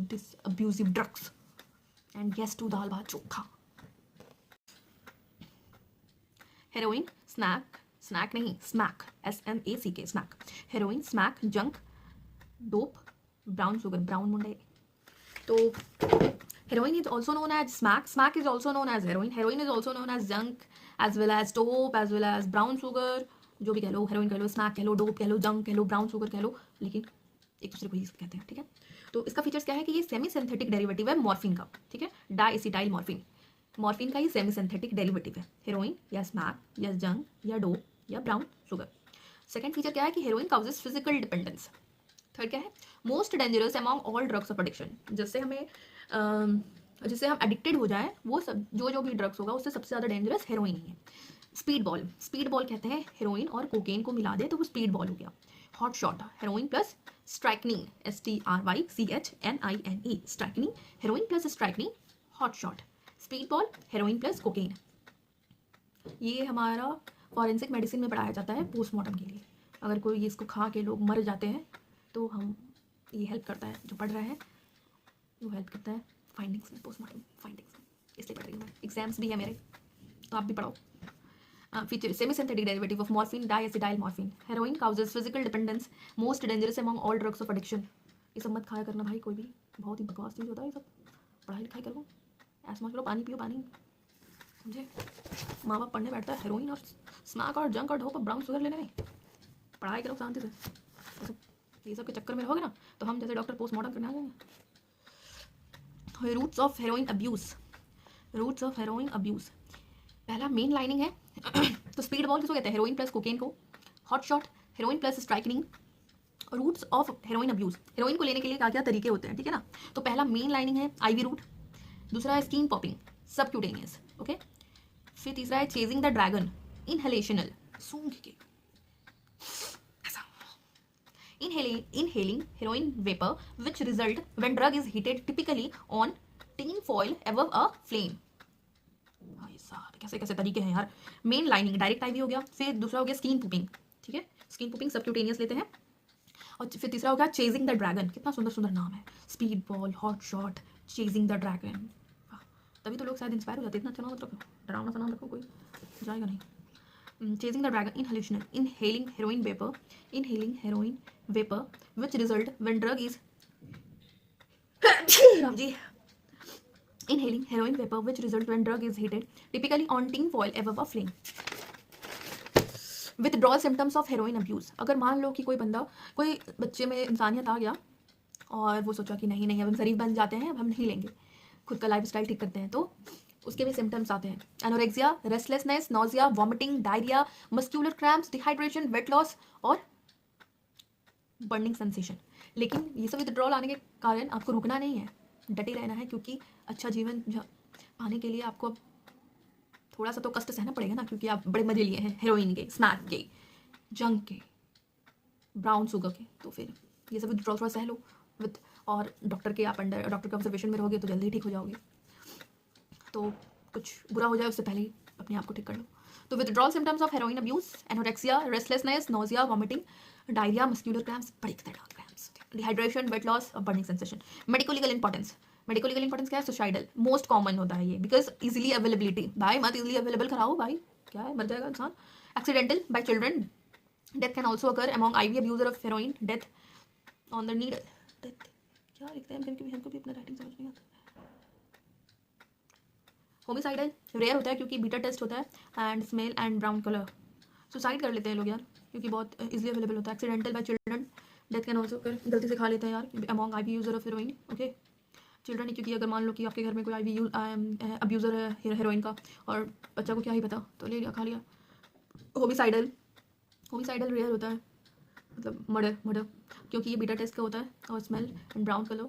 this abusive drugs. And yes to दाल भात चोखा. हेरोइन, स्नैक नहीं, smack, SMACK, smack. Heroin, smack, junk, dope, brown sugar, brown मुंडे. तो heroin is also known as smack is also known as heroin is also known as junk, as well as dope, as well as brown sugar. जो भी कह लो, heroin कह लो, smack कह लो, dope कह लो, junk कह लो, brown sugar कह लो, लेकिन एक दूसरे को ही कहते हैं. ठीक है. तो इसका फीचर्स क्या है कि ये सेमी सिंथेटिक डेरिवेटिव है मॉर्फिन का. ठीक है. डाइएसिटाइल मॉर्फिन का ही सेमी सिंथेटिक डेरिवेटिव है. हेरोइन या स्मैक या जंक या डोप या ब्राउन शुगर. सेकेंड फीचर क्या है कि heroin causes physical dependence. Third क्या है, most dangerous among all drugs of addiction. जिससे हम एडिक्टेड हो जाए, वो सब जो भी ड्रग्स होगा उससे सबसे ज़्यादा डेंजरस हेरोइन ही है. स्पीड बॉल कहते हैं हेरोइन और कोकेन को मिला दे तो वो स्पीड बॉल हो गया. Hot shot, heroin plus strychnine, STRYCHNINE, strychnine, heroin plus strychnine, hot shot. Speed ball, heroin plus cocaine. ये हमारा फॉरेंसिक मेडिसिन में पढ़ाया जाता है पोस्टमार्टम के लिए. अगर कोई इसको खा के लोग मर जाते हैं तो हम ये हेल्प करता है, जो पढ़ रहा है वो हेल्प करता है फाइंडिंग्स में, पोस्टमार्टम फाइंडिंग्स में. इसलिए पढ़ रही हूँ मैं, एग्जाम्स भी है मेरे, तो आप भी पढ़ो. Feature, semi synthetic derivative of morphine, डाइएसिटाइल morphine. Heroin causes physical dependence, most dangerous among all drugs of addiction. ये सब मत खाया करना भाई, कोई भी बहुत ही बकवास चीज़ होता है ये सब. पढ़ाई लिखाई करो, ऐसा करो, पानी पियो, पानी, समझे. माँ बाप पढ़ने बैठता है हेरोइन और स्मैक और जंक और डोप और ब्राउन शुगर लेने में. पढ़ाई करो शांति से. ये सब के चक्कर में रहोगे ना तो हम जैसे डॉक्टर पोस्टमार्टम करने आ जाएंगे. Roots of heroin abuse. पहला मेन लाइनिंग है. तो स्पीड बॉल किसको कहते हैं, हेरोइन प्लस कोकेन को. Hot shot, heroin plus strychnine. Roots of heroin abuse, heroin को लेने के लिए क्या क्या तरीके होते हैं. ठीक है ना. तो पहला मेन लाइनिंग है IV रूट. दूसरा है स्किन पॉपिंग, सबक्यूटेनियस. ओके. फिर तीसरा है चेजिंग द ड्रैगन, इनहेलेशनल, सूंघ के. Inhaling heroin vapor, which result when drug is heated typically on tin foil above a flame. भाई साहब कैसे कैसे तरीके हैं यार. मेन लाइनिंग डायरेक्ट IV हो गया. फिर दूसरा हो गया स्किन पुपिंग. ठीक है. स्किन पुपिंग सबक्यूटेनियस लेते हैं. और फिर तीसरा हो गया चेजिंग द ड्रैगन. कितना सुंदर सुंदर नाम है, speed ball, hot shot, chasing the dragon. तभी तो लोग शायद इंस्पायर हो जाते. इतना अच्छा नाम मत रखो, डरावना सा नाम रखो, कोई जाएगा नहीं. Chasing the dragon, inhaling heroin vapor, which result when drug is inhaling heroin vapor, which result when drug is heated, typically on tin foil above a flame. Withdrawal symptoms of heroin abuse. अगर मान लो कि कोई बच्चे में इंसानियत आ गया और वो सोचा कि नहीं अब हम शरीफ बन जाते हैं, अब हम नहीं लेंगे, खुद का लाइफ स्टाइल ठीक करते हैं, तो उसके भी सिम्टम्स आते हैं. Anorexia, restlessness, nausea, vomiting, diarrhoea, muscular cramps, dehydration, weight loss और बर्निंग सेंसेशन. लेकिन ये सब विथड्रॉल आने के कारण आपको रुकना नहीं है, डटे रहना है, क्योंकि अच्छा जीवन पाने के लिए आपको थोड़ा सा तो कष्ट सहना पड़ेगा ना, क्योंकि आप बड़े मजे लिए हैं हेरोइन के, स्मैक के, जंक के, ब्राउन शुगर के. तो फिर ये सब विथड्रॉल थोड़ा सह लो और डॉक्टर के ऑब्जर्वेशन में रहोगे तो जल्दी ठीक हो जाओगे. तो कुछ बुरा हो जाए उससे पहले ही अपने आप को ठीक कर लो. तो withdrawal symptoms of heroin abuse, anorexia, restlessness, nausea, vomiting, diarrhoea, muscular cramps, बड़ी खतरनाक क्रैम्प्स, डिहाइड्रेशन, वेट लॉस और burning sensation. Medico legal importance क्या है, सुसाइडल मोस्ट कॉमन होता है ये, बिकॉज इजीली अवेलेबिलिटी. भाई मत इजीली अवेलेबल कराओ भाई, क्या है, मर जाएगा इंसान. Accidental bye children, death can also occur among IV abuser of heroin, death on the needle. Death क्या लिखते हैं, हमको भी अपना राइटिंग समझ नहीं आता. होमिसाइडल रेयर होता है क्योंकि बीटा टेस्ट होता है, and smell and brown colour. Suicide कर लेते हैं लोग यार क्योंकि बहुत इजीली अवेलेबल होता है. Accidental bye children, death can also कर, गलती से खा लेते हैं यार among IV user of heroin. Okay. Children, क्योंकि अगर मान लो कि आपके घर में कोई IV अब्यूज़र है हेरोइन का और बच्चा को क्या ही पता, तो ले लिया, खा लिया. होमिसाइडल रेयर होता है, मतलब मर्डर, क्योंकि ये बीटा टेस्ट का होता है, और smell and brown colour.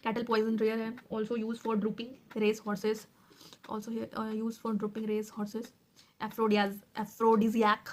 Cattle poison rare है, also use for doping race horses, also here used for dropping race horses. Aphrodisiac.